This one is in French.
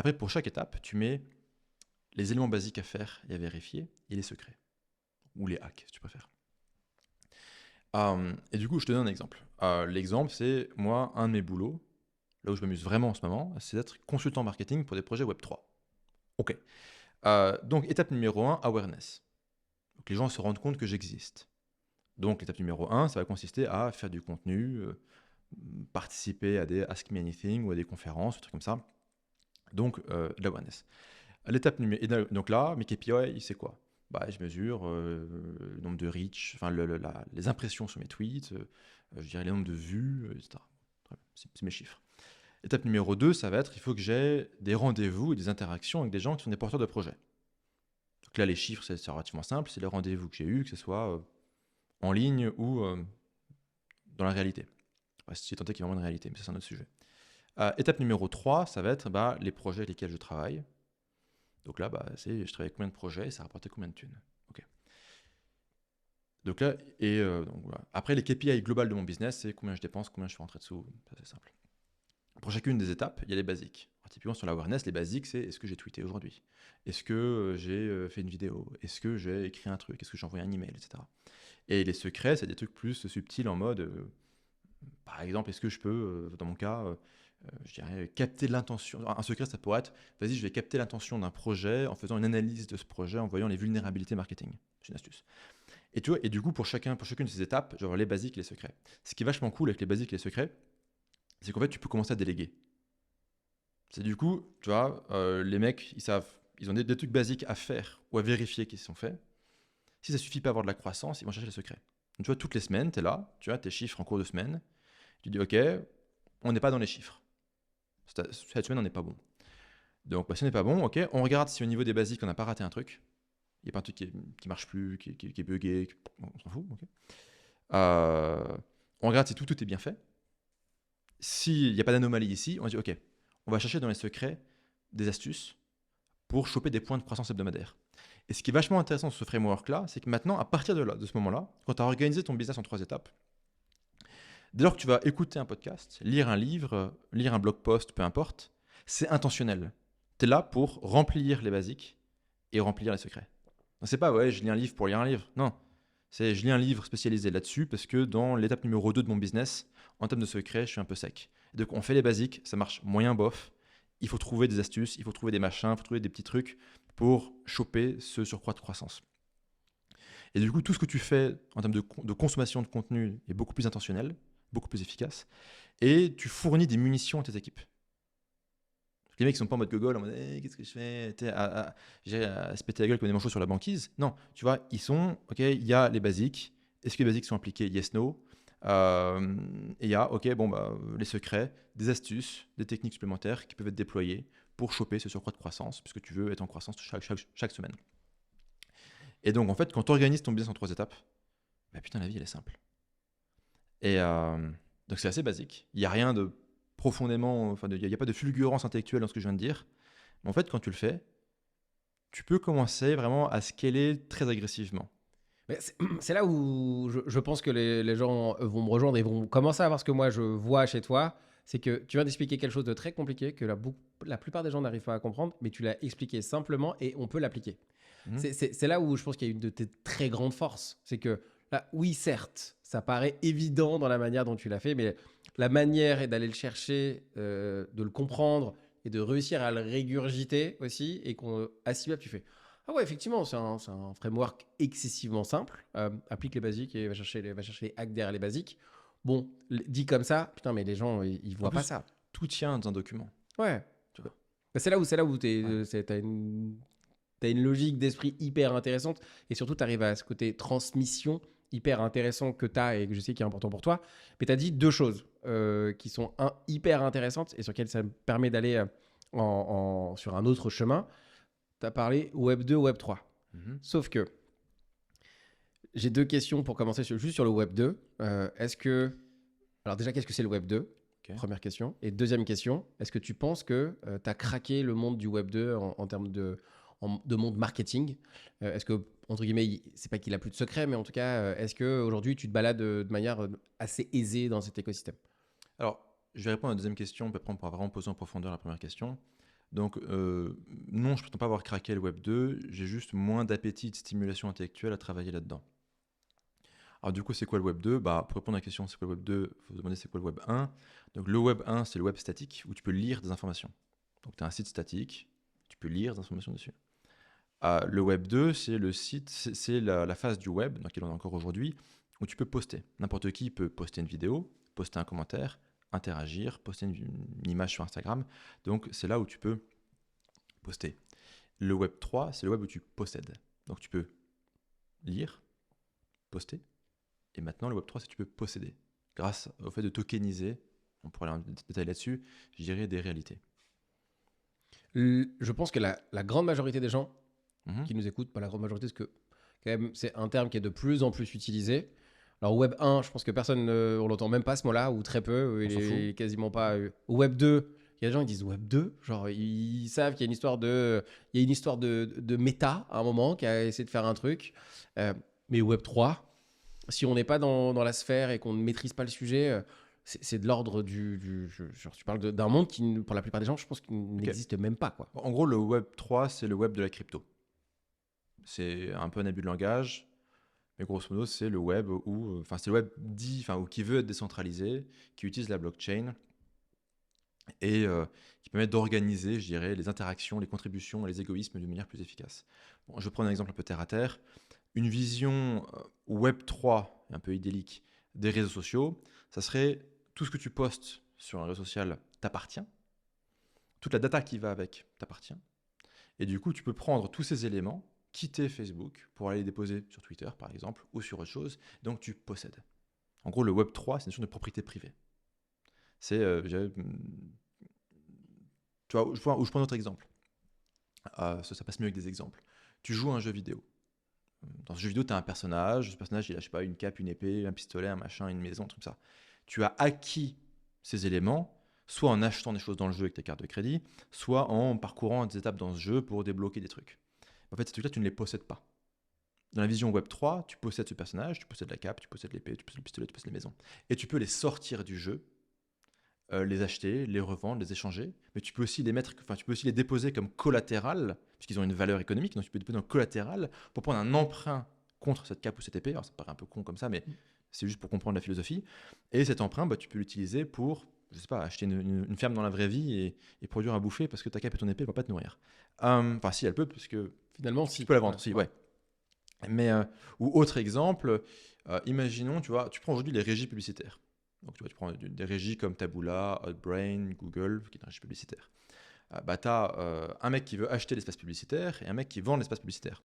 après, pour chaque étape, tu mets les éléments basiques à faire et à vérifier et les secrets, ou les hacks, si tu préfères. Et du coup, je te donne un exemple. L'exemple, c'est moi, un de mes boulots, là où je m'amuse vraiment en ce moment, c'est d'être consultant marketing pour des projets Web3. Ok. Donc, étape numéro 1, awareness. Donc, les gens se rendent compte que j'existe. Donc, l'étape numéro 1, ça va consister à faire du contenu, participer à des Ask Me Anything ou à des conférences, des trucs comme ça. Donc, de l'awareness. Donc là, mes KPI, c'est quoi? Je mesure le nombre de reach, enfin les impressions sur mes tweets, je dirais le nombre de vues, etc. C'est mes chiffres. Étape numéro 2, ça va être, il faut que j'ai des rendez-vous et des interactions avec des gens qui sont des porteurs de projets. Donc là, les chiffres, c'est relativement simple, c'est les rendez-vous que j'ai eus, que ce soit en ligne ou dans la réalité. Si tant est qu'il y a vraiment une réalité, mais ça, c'est un autre sujet. Étape numéro 3, ça va être les projets avec lesquels je travaille. Donc là, je travaille avec combien de projets et ça a rapporté combien de thunes. Ok. Donc là, donc voilà. Après, les KPI globales de mon business, c'est combien je dépense, combien je fais rentrer dessous. Ça, c'est simple. Pour chacune des étapes, il y a les basiques. Alors, typiquement, sur l'awareness, les basiques, c'est est-ce que j'ai tweeté aujourd'hui? Est-ce que j'ai fait une vidéo? Est-ce que j'ai écrit un truc? Est-ce que j'ai envoyé un email, etc. Et les secrets, c'est des trucs plus subtils en mode, par exemple, est-ce que je peux, dans mon cas, je dirais, capter l'intention. Un secret, ça pourrait être, vas-y, je vais capter l'intention d'un projet en faisant une analyse de ce projet, en voyant les vulnérabilités marketing. C'est une astuce. Et tu vois, et du coup, pour chacune de ces étapes, je vais avoir les basiques et les secrets. Ce qui est vachement cool avec les basiques et les secrets, c'est qu'en fait, tu peux commencer à déléguer. C'est du coup, tu vois, les mecs, ils savent, ils ont des trucs basiques à faire ou à vérifier qui sont faits. Si ça suffit pas à avoir de la croissance, ils vont chercher les secrets. Donc, tu vois, toutes les semaines, tu es là, tu as tes chiffres en cours de semaine, tu dis, OK, on n'est pas dans les chiffres. Cette semaine, on n'est pas bon. Donc, si on n'est pas bon, ok, on regarde si au niveau des basiques, on n'a pas raté un truc. Il n'y a pas un truc qui marche plus, qui est buggé, on s'en fout. Okay. On regarde si tout est bien fait. S'il n'y a pas d'anomalie ici, on dit ok, on va chercher dans les secrets des astuces pour choper des points de croissance hebdomadaire. Et ce qui est vachement intéressant sur ce framework-là, c'est que maintenant, à partir de ce moment-là, quand tu as organisé ton business en 3 étapes, dès lors que tu vas écouter un podcast, lire un livre, lire un blog post, peu importe, c'est intentionnel. Tu es là pour remplir les basiques et remplir les secrets. C'est pas ouais, je lis un livre pour lire un livre. Non, c'est je lis un livre spécialisé là-dessus parce que dans l'étape numéro 2 de mon business, en termes de secrets, je suis un peu sec. Donc on fait les basiques, ça marche moyen bof. Il faut trouver des astuces, il faut trouver des machins, il faut trouver des petits trucs pour choper ce surcroît de croissance. Et du coup, tout ce que tu fais en termes de consommation de contenu est beaucoup plus intentionnel, beaucoup plus efficace, et tu fournis des munitions à tes équipes. Les mecs, ils sont pas en mode gogol, en mode qu'est-ce que je fais? J'ai à se péter la gueule comme des manchots sur la banquise. Non, tu vois, ils sont, ok, il y a les basiques. Est-ce que les basiques sont appliqués? Yes, no. Et il y a, ok, les secrets, des astuces, des techniques supplémentaires qui peuvent être déployées pour choper ce surcroît de croissance, puisque tu veux être en croissance chaque semaine. Et donc, en fait, quand tu organises ton business en 3 étapes, putain, la vie, elle est simple. Et donc, c'est assez basique. Il n'y a rien de profondément, enfin, il n'y a pas de fulgurance intellectuelle dans ce que je viens de dire. Mais en fait, quand tu le fais, tu peux commencer vraiment à scaler très agressivement. Mais c'est là où je pense que les gens vont me rejoindre et vont commencer à voir ce que moi je vois chez toi. C'est que tu viens d'expliquer quelque chose de très compliqué que la plupart des gens n'arrivent pas à comprendre, mais tu l'as expliqué simplement et on peut l'appliquer. Mhm. C'est là où je pense qu'il y a une de tes très grandes forces. C'est que là, oui, certes, ça paraît évident dans la manière dont tu l'as fait, mais la manière est d'aller le chercher, de le comprendre et de réussir à le régurgiter aussi. Et qu'on, à tu fais ah ouais, effectivement, c'est un framework excessivement simple. Applique les basiques et va chercher les hacks derrière les basiques. Bon, dit comme ça, putain, mais les gens, ils En voient pas plus, ça. tout tient dans un document. Ouais. Tu Bah, vois. c'est là où Ouais. t'as une logique d'esprit hyper intéressante. Et surtout, tu arrives à ce côté transmission hyper intéressant que tu as et que je sais qui est important pour toi. Mais tu as dit deux choses qui sont hyper intéressantes et sur lesquelles ça me permet d'aller sur un autre chemin. Tu as parlé Web 2, Web 3. Mhm. Sauf que j'ai deux questions pour commencer juste sur le Web 2. Alors déjà, qu'est-ce que c'est le Web 2? Ok. Première question. Et deuxième question, est-ce que tu penses que tu as craqué le monde du Web 2 en termes de monde marketing? Est-ce que, entre guillemets, c'est pas qu'il a plus de secret, mais en tout cas, est-ce qu'aujourd'hui, tu te balades de manière assez aisée dans cet écosystème? Alors, je vais répondre à la deuxième question, puis après on pourra vraiment poser en profondeur la première question. Donc, non, je ne prétends pas avoir craqué le Web 2, j'ai juste moins d'appétit de stimulation intellectuelle à travailler là-dedans. Alors du coup, c'est quoi le Web 2? Bah, pour répondre à la question, c'est quoi le Web 2? Il faut se demander c'est quoi le Web 1. Donc le Web 1, c'est le web statique, où tu peux lire des informations. Donc tu as un site statique, tu peux lire des informations dessus. Le Web 2, c'est le site, c'est la phase du web, dans laquelle on est encore aujourd'hui, où tu peux poster. N'importe qui peut poster une vidéo, poster un commentaire, interagir, poster une image sur Instagram. Donc c'est là où tu peux poster. Le Web 3, c'est le web où tu possèdes. Donc tu peux lire, poster. Et maintenant, le Web 3, c'est que tu peux posséder. Grâce au fait de tokeniser, on pourrait aller en détail là-dessus, je dirais des réalités. Je pense que la grande majorité des gens Mhm. qui nous écoutent, pas la grande majorité, parce que quand même, c'est un terme qui est de plus en plus utilisé. Alors Web 1, je pense que personne, on l'entend même pas ce mot-là, ou très peu, On il s'en fout. est quasiment pas. Web 2, il y a des gens qui disent Web 2, genre ils savent qu'il y a une histoire de méta à un moment qui a essayé de faire un truc. Mais Web 3, si on n'est pas dans la sphère et qu'on ne maîtrise pas le sujet, c'est de l'ordre genre, tu parles d'un monde qui, pour la plupart des gens, je pense qu'il Ok. n'existe même pas, quoi. En gros, le Web 3, c'est le web de la crypto. C'est un peu un abus de langage, mais grosso modo, c'est le web où, enfin, c'est le web dit, enfin, ou qui veut être décentralisé, qui utilise la blockchain et qui permet d'organiser, je dirais, les interactions, les contributions et les égoïsmes d'une manière plus efficace. Bon, je prends un exemple un peu terre à terre. Une vision Web 3, un peu idyllique, des réseaux sociaux, ça serait tout ce que tu postes sur un réseau social t'appartient, toute la data qui va avec t'appartient, et du coup, tu peux prendre tous ces éléments, quitter Facebook pour aller les déposer sur Twitter, par exemple, ou sur autre chose, donc tu possèdes. En gros, le Web 3, c'est une notion de propriété privée. C'est, tu vois, je prends un autre exemple. Ça passe mieux avec des exemples. Tu joues à un jeu vidéo. Dans ce jeu vidéo, tu as un personnage. Ce personnage, il a, je sais pas, une cape, une épée, un pistolet, un machin, une maison, un truc comme ça. Tu as acquis ces éléments, soit en achetant des choses dans le jeu avec tes cartes de crédit, soit en parcourant des étapes dans ce jeu pour débloquer des trucs. En fait, ces trucs-là, tu ne les possèdes pas. Dans la vision Web 3, tu possèdes ce personnage, tu possèdes la cape, tu possèdes l'épée, tu possèdes le pistolet, tu possèdes les maisons. Et tu peux les sortir du jeu, les acheter, les revendre, les échanger, mais tu peux aussi les mettre, enfin, tu peux aussi les déposer comme collatéral, puisqu'ils ont une valeur économique, donc tu peux les déposer en collatéral pour prendre un emprunt contre cette cape ou cette épée. Alors ça paraît un peu con comme ça, mais c'est juste pour comprendre la philosophie. Et cet emprunt, bah, tu peux l'utiliser pour, je sais pas, acheter une ferme dans la vraie vie et produire à bouffer parce que ta cape et ton épée ne vont pas te nourrir. Enfin, si, elle peut, parce que Finalement, tu si. peux la vendre, Ouais, si, ouais. ouais. Mais, ou autre exemple, imaginons, tu vois, tu prends aujourd'hui les régies publicitaires. Donc, tu vois, tu prends des régies comme Taboola, Outbrain, Google, qui est une régie publicitaire. Bah, tu as un mec qui veut acheter l'espace publicitaire et un mec qui vend l'espace publicitaire.